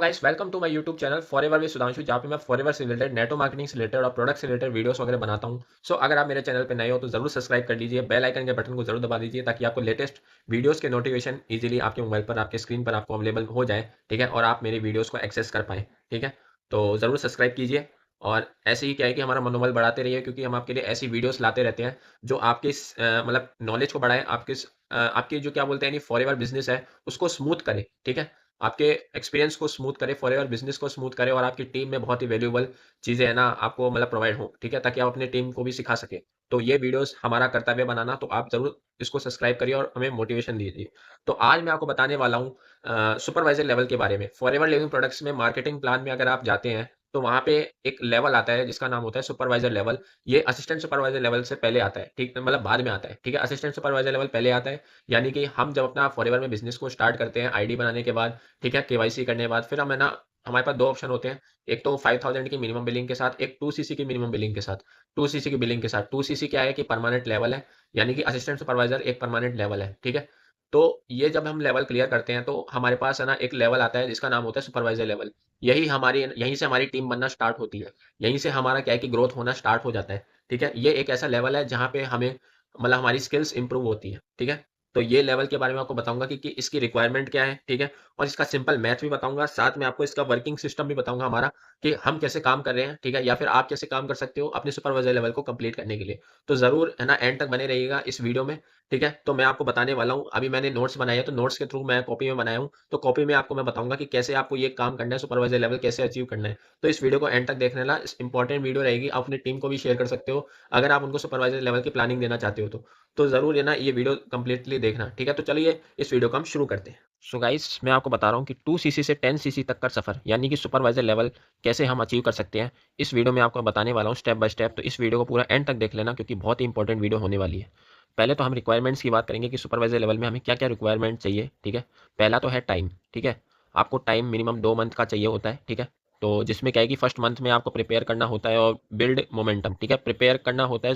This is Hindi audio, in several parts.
Guys, welcome to my YouTube channel Forever with Sudhanshu, जहाँ पे मैं फॉरएवर से रिलेटेड, नेटो मार्केटिंग से रिलेटेड और प्रोडक्ट से रिलेटेड वीडियोस वगैरह बनाता हूँ। सो अगर आप मेरे चैनल पे नए हो तो जरूर सब्सक्राइब कर लीजिए, बेल आइकन के बटन को जरूर दबा दीजिए ताकि आपको लेटेस्ट वीडियोस के नोटिफिकेशन इजीली आपके मोबाइल पर, आपके स्क्रीन पर आपको अवेलेबल हो जाए। ठीक है, और आप मेरी वीडियोस को एक्सेस कर पाएँ। ठीक है, तो जरूर सब्सक्राइब कीजिए। और ऐसे ही क्या है कि हमारा मनोबल बढ़ाते रहिए, क्योंकि हम आपके लिए ऐसी वीडियोस लाते रहते हैं जो आपके मतलब नॉलेज को बढ़ाए, आपके जो क्या बोलते हैं फॉरएवर बिजनेस है उसको स्मूथ करे। ठीक है, आपके एक्सपीरियंस को स्मूथ करे, फॉरएवर बिजनेस को स्मूथ करे और आपकी टीम में बहुत ही वैल्यूएबल चीज़ें है ना आपको मतलब प्रोवाइड हो। ठीक है, ताकि आप अपनी टीम को भी सिखा सके। तो ये वीडियोस हमारा कर्तव्य बनाना, तो आप ज़रूर इसको सब्सक्राइब करिए और हमें मोटिवेशन दीजिए। तो आज मैं आपको बताने वाला हूँ सुपरवाइज़र लेवल के बारे में। फॉरएवर लिविंग प्रोडक्ट्स में मार्केटिंग प्लान में अगर आप जाते हैं, तो वहाँ पे एक लेवल आता है जिसका नाम होता है सुपरवाइज़र लेवल। ये असिस्टेंट सुपरवाइज़र लेवल से पहले आता है, ठीक मतलब बाद में आता है। ठीक है, असिस्टेंट सुपरवाइज़र लेवल पहले आता है। यानी कि हम जब अपना फॉरएवर में बिज़नेस को स्टार्ट करते हैं, आईडी बनाने के बाद, ठीक है, केवाईसी करने के बाद, फिर हम है ना हमारे पास 2 ऑप्शन होते हैं। एक तो 5000 की मिनिमम बिलिंग के साथ, एक 2 सीसी की मिनिमम बिलिंग के साथ। 2 सीसी की बिलिंग के साथ, 2 सीसी क्या है कि परमानेंट लेवल है, यानी कि असिस्टेंट सुपरवाइज़र एक परमानेंट लेवल है। ठीक है? तो ये जब हम लेवल क्लियर करते हैं, तो हमारे पास है ना एक लेवल आता है जिसका नाम होता है सुपरवाइज़र लेवल। यहीं से हमारी टीम बनना स्टार्ट होती है। यहीं से हमारा क्या है कि ग्रोथ होना स्टार्ट हो जाता है। ठीक है? ये एक ऐसा लेवल है जहाँ पे हमें मतलब हमारी स्किल्स इंप्रूव होती हैं। ठीक है? तो ये लेवल के बारे में आपको बताऊँगा कि इसकी रिक्वायरमेंट क्या है, ठीक है? और इसका सिंपल मैथ भी बताऊँगा, साथ में आपको इसका वर्किंग सिस्टम भी बताऊँगा हमारा, कि हम कैसे काम कर रहे हैं, ठीक है? या फिर आप कैसे काम कर सकते हो अपने सुपरवाइज़र लेवल को कंप्लीट करने के लिए। तो ज़रूर है ना एंड तक बने रहिएगा इस वीडियो में, ठीक है? तो मैं आपको बताने वाला हूँ, अभी मैंने नोट्स बनाए हैं, तो नोट्स के थ्रू मैं कॉपी में बनाया हूँ, तो कॉपी में आपको मैं बताऊँगा कि कैसे आपको ये काम करना है, सुपरवाइज़र लेवल कैसे अचीव करना है। तो इस वीडियो को एंड तक देखने वाला, इस इंपॉर्टेंट वीडियो रहेगी, आप अपनी टीम को भी शेयर कर सकते हो, अगर आप उनको सुपरवाइज़र लेवल की प्लानिंग देना चाहते हो तो। तो ज़रूर है ना ये वीडियो कंप्लीटली देखना, ठीक है? तो चलिए इस वीडियो को हम शुरू करते हैं। सो गाइस, मैं आपको बता रहा हूँ कि 2 सीसी से 10 सीसी तक का सफ़र, यानी कि सुपरवाइज़र लेवल कैसे हम अचीव कर सकते हैं, इस वीडियो में आपको बताने वाला हूँ स्टेप बाय स्टेप। तो इस वीडियो को पूरा एंड तक देख लेना, क्योंकि बहुत ही इंपॉर्टेंट वीडियो होने वाली है। पहले तो हम रिक्वायरमेंट्स की बात करेंगे कि सुपरवाइज़र लेवल में हमें क्या-क्या रिक्वायरमेंट चाहिए, ठीक है? पहला तो है टाइम, ठीक है? आपको टाइम मिनिमम 2 मंथ का चाहिए होता है, ठीक है? तो जिसमें क्या है कि फर्स्ट मंथ में आपको प्रिपेयर करना होता है और बिल्ड मोमेंटम, ठीक है? प्रिपेयर करना होता है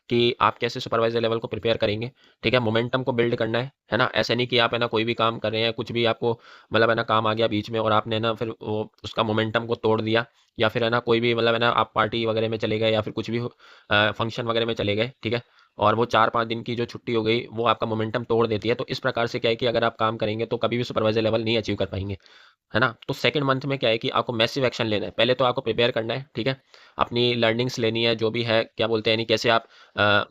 कि आप कैसे सुपरवाइज़र लेवल को प्रिपेयर करेंगे, ठीक है? मोमेंटम को बिल्ड करना है ना? ऐसा नहीं कि आप है ना कोई भी काम कर रहे हैं, कुछ भी आपको मतलब है ना काम आ गया बीच में और आपने ना फिर वो उसका मोमेंटम को तोड़ दिया, या फिर है ना कोई भी मतलब है ना आप पार्टी वगैरह में चले गए, या फिर कुछ भी फंक्शन वगैरह में चले गए, ठीक है? और वो 4-5 दिन की जो छुट्टी हो गई, वो आपका मोमेंटम तोड़ देती है। तो इस प्रकार से क्या है कि अगर आप काम करेंगे तो कभी भी सुपरवाइज़र लेवल नहीं अचीव कर पाएँगे। है ना? तो सेकंड मंथ में क्या है कि आपको मैसिव एक्शन लेना है। पहले तो आपको प्रिपेयर करना है, ठीक है? अपनी लर्निंग्स लेनी है, जो भी है, क्या बोलते हैं, यानी कैसे आप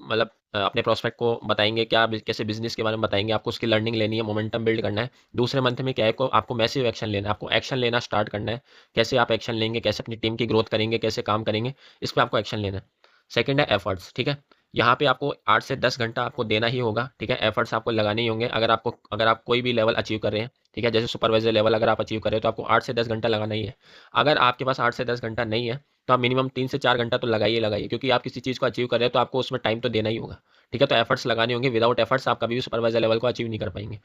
मतलब अपने प्रोस्पेक्ट को बताएँगे, कैसे बिज़नेस के बारे में बताएँगे, आपको उसकी लर्निंग लेनी है, मोमेंटम बिल्ड करना है। दूसरे मंथ में क्या है को आपको मैसिव एक्शन लेना है, आपको एक्शन लेना स्टार्ट करना है। कैसे आप एक्शन लेंगे, कैसे अपनी टीम की ग्रोथ करेंगे, कैसे काम करेंगे, इस पे आपको एक्शन लेना है। सेकंड है एफर्ट्स, ठीक है? यहाँ पे आपको 8 से 10 घंटा आपको देना ही होगा, ठीक है? एफर्ट्स आपको लगाने ही होंगे, अगर आप कोई भी लेवल अचीव कर रहे हैं, ठीक है? जैसे सुपरवाइज़र लेवल अगर आप अचीव कर रहे हो, तो आपको 8 से 10 घंटा लगाना ही है। अगर आपके पास 8 से 10 घंटा नहीं है, तो आप मिनिमम 3 से 4 घंटा तो लगाइए लगाइए, क्योंकि आप किसी चीज़ को अचीव कर रहे हैं, तो आपको उसमें टाइम तो देना ही होगा, ठीक है? तो एफर्ट्स लगाने होंगे, विदाउट एफर्ट्स आप कभी भी सुपरवाइज़र लेवल को अचीव नहीं कर पाएँगे।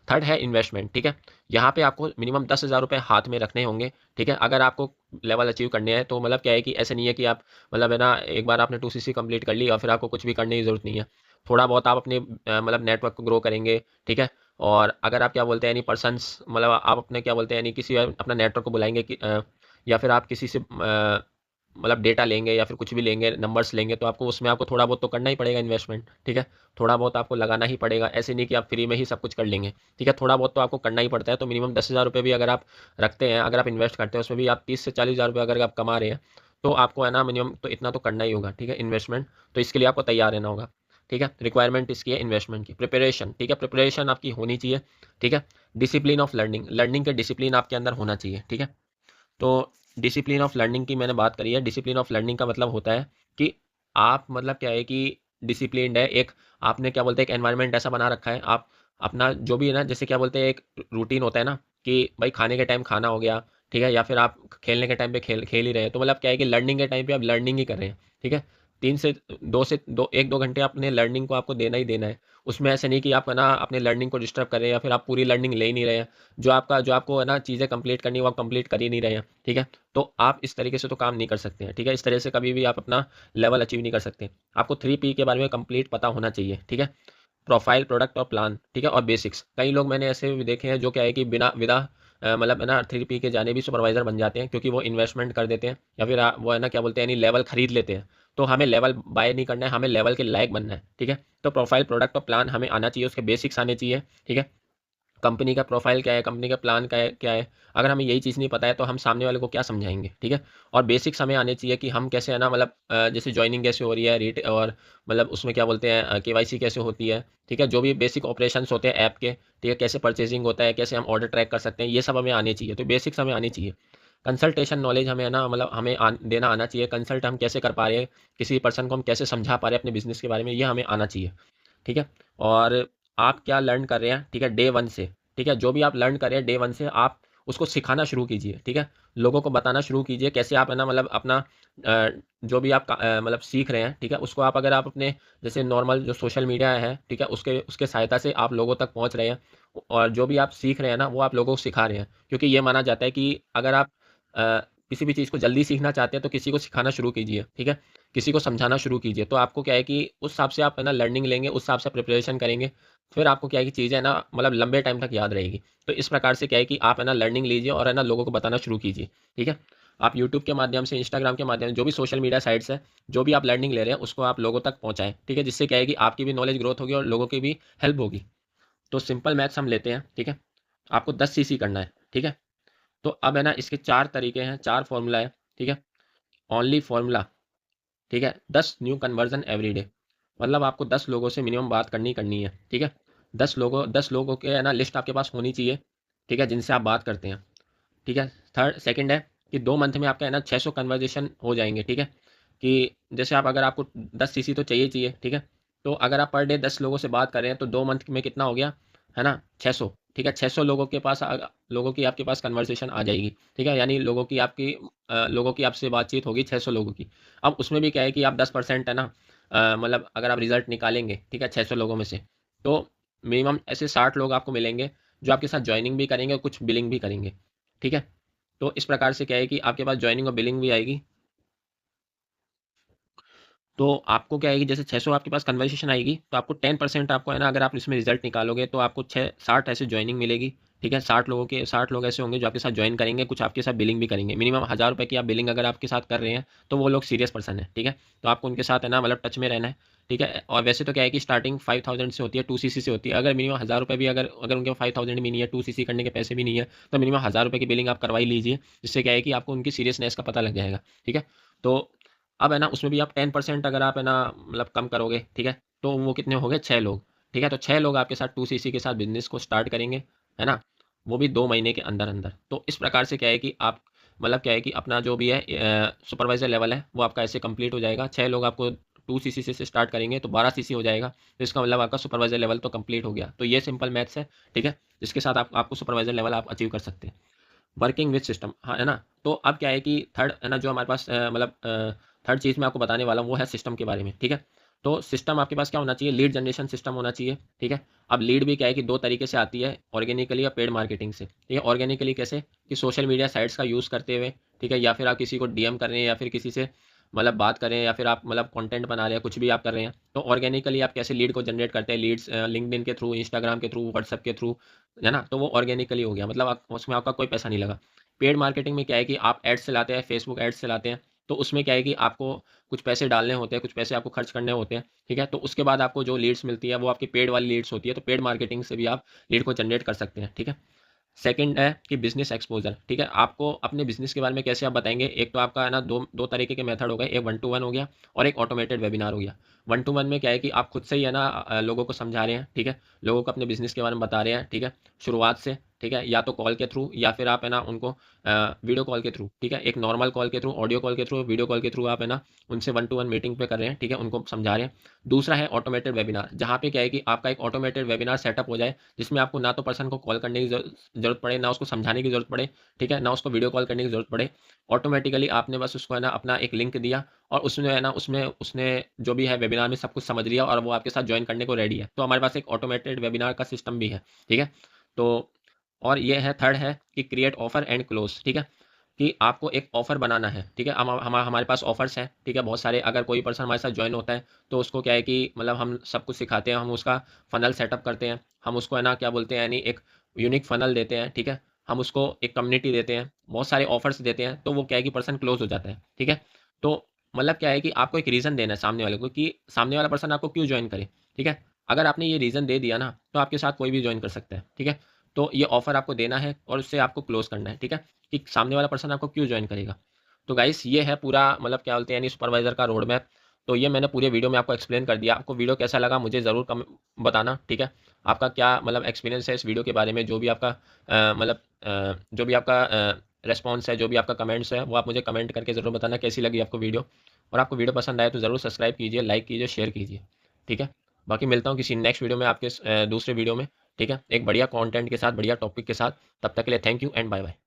थर्ड है इन्वेस्टमेंट, ठीक है? यहाँ पे आपको मिनिमम 10,000 रुपए हाथ में रखने होंगे, ठीक है? अगर आपको लेवल अचीव करने हैं, तो मतलब क्या है कि ऐसा नहीं है कि आप मतलब है ना एक बार आपने 2 सीसी कंप्लीट कर ली और फिर आपको कुछ भी करने की ज़रूरत नहीं है। थोड़ा बहुत आप अपने मतलब नेटवर्क को ग्रो करेंगे, ठीक है? और अगर आप क्या बोलते हैं यानी पर्सन्स मतलब आप अपने क्या बोलते हैं यानी किसी अपना नेटवर्क को बुलाएँगे कि या फिर आप किसी से मतलब डेटा लेंगे या फिर कुछ भी लेंगे, नंबर्स लेंगे, तो आपको उसमें आपको थोड़ा बहुत तो करना ही पड़ेगा इन्वेस्टमेंट, ठीक है? थोड़ा बहुत आपको लगाना ही पड़ेगा, ऐसे नहीं कि आप फ्री में ही सब कुछ कर लेंगे, ठीक है? थोड़ा बहुत तो आपको करना ही पड़ता है। तो मिनिमम 10,000 रुपए भी अगर आप रखते हैं, अगर आप इन्वेस्ट करते हैं, उसमें भी आप 30 से 40,000 रुपए अगर आप कमा रहे हैं, तो आपको है ना मिनिमम तो इतना तो करना ही होगा, ठीक है? इन्वेस्टमेंट, तो इसके लिए आपको तैयार रहना होगा, ठीक है? रिक्वायरमेंट इसकी है इन्वेस्टमेंट की। प्रिपरेशन, ठीक है? प्रिपरेशन आपकी होनी चाहिए, ठीक है? डिसिप्लिन ऑफ लर्निंग, लर्निंग के डिसिप्लिन आपके अंदर होना चाहिए, ठीक है? तो डिसिप्लिन ऑफ लर्निंग की मैंने बात करी है। डिसिप्लिन ऑफ लर्निंग का मतलब होता है कि आप मतलब क्या है कि डिसिप्लिन्ड है, एक आपने क्या बोलते हैं एक एनवायरनमेंट ऐसा बना रखा है, आप अपना जो भी है ना, जैसे क्या बोलते हैं एक रूटीन होता है ना कि भाई खाने के टाइम खाना हो गया, ठीक है? या फिर आप खेलने के टाइम पे खेल खेल ही रहे हैं, तो मतलब क्या है कि लर्निंग के टाइम पे आप लर्निंग ही कर रहे हैं, ठीक है? 3 से 2 1-2 घंटे अपने लर्निंग को आपको देना ही देना है। उसमें ऐसा नहीं कि आप है ना अपने लर्निंग को डिस्टर्ब कर रहे हैं या फिर आप पूरी लर्निंग ले ही नहीं रहे हैं। जो आपको है ना चीज़ें कंप्लीट करनी है, वो आप कंप्लीट कर ही नहीं रहे हैं, ठीक है? तो आप इस तरीके से तो काम नहीं कर सकते हैं, ठीक है? इस तरह से कभी भी आप अपना लेवल अचीव नहीं कर सकते। आपको 3 पी के बारे में कंप्लीट पता होना चाहिए, ठीक है? प्रोफाइल, प्रोडक्ट और प्लान, ठीक है? और बेसिक्स। कई लोग मैंने ऐसे भी देखे हैं जो क्या है कि बिना विदा मतलब है ना 3P के जाने भी सुपरवाइज़र बन जाते हैं, क्योंकि वो इन्वेस्टमेंट कर देते हैं या फिर वो है ना क्या बोलते हैं यानी लेवल खरीद लेते हैं। तो हमें लेवल बाय नहीं करना है, हमें लेवल के लायक बनना है, ठीक है। तो प्रोफाइल, प्रोडक्ट और प्लान हमें आना चाहिए, उसके बेसिक्स आने चाहिए, ठीक है। कंपनी का प्रोफाइल क्या है, कंपनी का प्लान क्या है। अगर हमें यही चीज़ नहीं पता है तो हम सामने वाले को क्या समझाएंगे, ठीक है। और बेसिक्स हमें आने चाहिए कि हम कैसे है ना मतलब जैसे ज्वाइनिंग कैसे हो रही है, रेट, और मतलब उसमें क्या बोलते हैं KYC कैसे होती है, ठीक है। जो भी बेसिक ऑपरेशंस होते हैं ऐप के, ठीक है, कैसे परचेजिंग होता है, कैसे हम ऑर्डर ट्रैक कर सकते हैं, ये सब हमें आने चाहिए। तो बेसिक्स हमें आनी चाहिए। कंसल्टेशन नॉलेज हमें है ना मतलब हमें देना आना चाहिए। कंसल्ट हम कैसे कर पा रहे हैं, किसी पर्सन को हम कैसे समझा पा रहे हैं अपने बिजनेस के बारे में, ये हमें आना चाहिए, ठीक है। और आप क्या लर्न कर रहे हैं, ठीक है, डे वन से, ठीक है। जो भी आप लर्न कर रहे हैं डे वन से, आप उसको सिखाना शुरू कीजिए, ठीक है। लोगों को बताना शुरू कीजिए कैसे आप है ना मतलब अपना जो भी आप मतलब सीख रहे हैं, ठीक है, उसको आप अगर आप अपने जैसे नॉर्मल जो सोशल मीडिया है, ठीक है, उसके उसके सहायता से आप लोगों तक पहुंच रहे हैं, और जो भी आप सीख रहे हैं ना वो आप लोगों को सिखा रहे हैं। क्योंकि ये माना जाता है कि अगर आप अ, किसी भी चीज़ को जल्दी सीखना चाहते हैं तो किसी को सिखाना शुरू कीजिए, ठीक है। किसी को समझाना शुरू कीजिए, तो आपको क्या है कि उस हिसाब से आप है ना लर्निंग लेंगे, उस हिसाब से प्रिपरेशन करेंगे, फिर आपको क्या है कि चीज़ें ना मतलब लंबे टाइम तक याद रहेगी। तो इस प्रकार से क्या है कि आप है ना लर्निंग लीजिए और है ना लोगों को बताना शुरू कीजिए, ठीक है। आप यूट्यूब के माध्यम से, इंस्टाग्राम के माध्यम से, जो भी सोशल मीडिया साइट्स है, जो भी आप लर्निंग ले रहे हैं उसको आप लोगों तक पहुँचाएँ, ठीक है। जिससे क्या है कि आपकी भी नॉलेज ग्रोथ होगी और लोगों की भी हेल्प होगी। तो सिंपल मैथ्स हम लेते हैं, ठीक है। आपको 10 CC करना है, ठीक है। तो अब है ना इसके 4 तरीके हैं, 4 फॉर्मूला है, ठीक है। ओनली फॉर्मूला, ठीक है, 10 न्यू कन्वर्जन एवरी डे। मतलब आपको 10 लोगों से मिनिमम बात करनी करनी है, ठीक है। 10 लोगों के है ना लिस्ट आपके पास होनी चाहिए, ठीक है, जिनसे आप बात करते हैं, ठीक है। थर्ड सेकंड है कि 2 मंथ में आपका है ना 600 कन्वर्जेशन हो जाएंगे, ठीक है। कि जैसे आप अगर आपको 10 CC तो चाहिए चाहिए, ठीक है। तो अगर आप पर डे 10 लोगों से बात कर रहे हैं तो 2 मंथ में कितना हो गया, है ना, 600, ठीक है। 600 लोगों के पास लोगों की आपके पास कन्वर्सेशन आ जाएगी, ठीक है। यानी लोगों की आपसे बातचीत होगी 600 लोगों की। अब उसमें भी क्या है कि आप 10% है ना मतलब अगर आप रिजल्ट निकालेंगे, ठीक है, 600 लोगों में से, तो मिनिमम ऐसे 60 लोग आपको मिलेंगे जो आपके साथ ज्वाइनिंग भी करेंगे और कुछ बिलिंग भी करेंगे, ठीक है। तो इस प्रकार से क्या है कि आपके पास ज्वाइनिंग और बिलिंग भी आएगी। तो आपको क्या है कि जैसे 600 आपके पास कन्वर्सेशन आएगी तो आपको 10% आपको है ना अगर आप इसमें रिजल्ट निकालोगे तो आपको 60 ऐसे ज्वाइनिंग मिलेगी, ठीक है। 60 लोग ऐसे होंगे जो आपके साथ ज्वाइन करेंगे, कुछ आपके साथ बिलिंग भी करेंगे। मिनिमम 1000 रुपये की आप बिलिंग अगर आपके साथ कर रहे हैं तो वो लोग सीरियस पर्सन है, ठीक है। तो आपको उनके साथ है ना मतलब टच में रहना है, ठीक है। और वैसे तो क्या है कि स्टार्टिंग 5000 से होती है, 2 CC से होती है। अगर मिनिमम 1000 रुपये भी अगर अगर उनके 5000 भी नहीं है, 2 CC करने के पैसे भी नहीं है, तो मिनिमम 1000 रुपये की बिलिंग आप करवाई लीजिए। जिससे क्या है कि आपको उनकी सीरियसनेस का पता लग जाएगा, ठीक है। तो अब है ना उसमें भी आप 10% अगर आप है ना मतलब कम करोगे, ठीक है, तो वो कितने हो गए, 6 लोग, ठीक है। तो 6 लोग आपके साथ 2 CC के साथ बिजनेस को स्टार्ट करेंगे, है ना, वो भी 2 महीने के अंदर अंदर। तो इस प्रकार से क्या है कि आप मतलब क्या है कि अपना जो भी है सुपरवाइजर लेवल है वो आपका ऐसे कंप्लीट हो जाएगा। 6 लोग आपको 2 CC से स्टार्ट करेंगे तो 12 CC हो जाएगा। तो इसका मतलब आपका सुपरवाइजर लेवल तो कंप्लीट हो गया। तो ये सिंपल मैथ्स है, ठीक है, जिसके साथ आपको सुपरवाइजर लेवल आप अचीव कर सकते हैं। वर्किंग विद सिस्टम, हाँ, है ना। तो अब क्या है कि थर्ड है ना जो हमारे पास मतलब थर्ड चीज़ मैं आपको बताने वाला हूँ वो है सिस्टम के बारे में, ठीक है। तो सिस्टम आपके पास क्या होना चाहिए, लीड जनरेशन सिस्टम होना चाहिए, ठीक है। अब लीड भी क्या है कि 2 तरीके से आती है, ऑर्गेनिकली या पेड मार्केटिंग से, ठीक है। ऑर्गेनिकली कैसे कि सोशल मीडिया साइट्स का यूज़ करते हुए, ठीक है, या फिर आप किसी को DM कर रहे हैं या फिर किसी से मतलब बात कर रहे हैं या फिर आप मतलब कंटेंट बना रहे हैं, कुछ भी आप कर रहे हैं। तो ऑर्गेनिकली आप कैसे लीड को जनरेट करते हैं, लीड्स लिंक्डइन के थ्रू, इंस्टाग्राम के थ्रू, व्हाट्सएप के थ्रू, है ना। तो वो ऑर्गेनिकली हो गया, मतलब उसमें आपका कोई पैसा नहीं लगा। पेड मार्केटिंग में क्या है कि आप एड्स चलाते हैं, फेसबुक एड्स चलाते हैं, तो उसमें क्या है कि आपको कुछ पैसे डालने होते हैं, कुछ पैसे आपको खर्च करने होते हैं, ठीक है। तो उसके बाद आपको जो लीड्स मिलती है वो आपकी पेड वाली लीड्स होती है। तो पेड मार्केटिंग से भी आप लीड को जनरेट कर सकते हैं, ठीक है। सेकंड है कि बिजनेस एक्सपोजर, ठीक है। आपको अपने बिजनेस के बारे में कैसे आप बताएंगे, एक तो आपका है ना दो दो तरीके के मेथड हो गए, एक 1-to-1 हो गया और एक ऑटोमेटेड वेबिनार हो गया। 1-to-1 में क्या है कि आप खुद से ही है ना लोगों को समझा रहे हैं, ठीक है, लोगों को अपने बिजनेस के बारे में बता रहे हैं, ठीक है, शुरुआत से, ठीक है, या तो कॉल के थ्रू या फिर आप है ना उनको वीडियो कॉल के थ्रू, ठीक है, एक नॉर्मल कॉल के थ्रू, ऑडियो कॉल के थ्रू, वीडियो कॉल के थ्रू आप है ना उनसे 1-to-1 मीटिंग पे कर रहे हैं, ठीक है, उनको समझा रहे हैं। दूसरा है ऑटोमेटेड वेबिनार, जहाँ पे क्या है कि आपका एक ऑटोमेटेड वेबिनार सेटअप हो जाए, जिसमें आपको ना तो पर्सन को कॉल करने की ज़रूरत पड़े, ना उसको समझाने की ज़रूरत पड़े, ठीक है, ना उसको वीडियो कॉल करने की ज़रूरत पड़े। ऑटोमेटिकली आपने बस उसको है ना अपना एक लिंक दिया और उसमें है ना उसमें उसने जो भी है वेबिनार में सब कुछ समझ लिया और वो आपके साथ ज्वाइन करने को रेडी है। तो हमारे पास एक ऑटोमेटेड वेबिनार का सिस्टम भी है, ठीक है। तो और ये है थर्ड है कि क्रिएट ऑफर एंड क्लोज, ठीक है, कि आपको एक ऑफर बनाना है, ठीक है। हमारे पास ऑफर्स हैं, ठीक है, बहुत सारे। अगर कोई पर्सन हमारे साथ ज्वाइन होता है तो उसको क्या है कि मतलब हम सब कुछ सिखाते हैं, हम उसका फनल सेटअप करते हैं, हम उसको है ना क्या बोलते हैं यानी एक यूनिक फनल देते हैं, ठीक है। हम उसको एक कम्युनिटी देते हैं, बहुत सारे ऑफर्स देते हैं, तो वो क्या है कि पर्सन क्लोज हो जाता है, ठीक है। तो मतलब क्या है कि आपको एक रीज़न देना है सामने वाले को कि सामने वाला पर्सन आपको क्यों ज्वाइन करे, ठीक है। अगर आपने ये रीज़न दे दिया ना, तो आपके साथ कोई भी ज्वाइन कर सकता है, ठीक है। तो ये ऑफर आपको देना है और उससे आपको क्लोज करना है, ठीक है, कि सामने वाला पर्सन आपको क्यों ज्वाइन करेगा। तो गाइस ये है पूरा मतलब क्या बोलते हैं यानी सुपरवाइज़र का रोड मैप। तो ये मैंने पूरे वीडियो में आपको एक्सप्लेन कर दिया। आपको वीडियो कैसा लगा मुझे ज़रूर बताना, ठीक है। आपका क्या मतलब एक्सपीरियंस है इस वीडियो के बारे में, जो भी आपका जो भी आपका रिस्पॉन्स है, जो भी आपका कमेंट्स है, वो आप मुझे कमेंट करके ज़रूर बताना कैसी लगी आपको वीडियो। और आपको वीडियो पसंद आए तो ज़रूर सब्सक्राइब कीजिए, लाइक कीजिए, शेयर कीजिए, ठीक है। बाकी मिलता हूँ किसी नेक्स्ट वीडियो में आपके दूसरे वीडियो में, ठीक है, एक बढ़िया कंटेंट के साथ, बढ़िया टॉपिक के साथ। तब तक के लिए thank you and bye bye.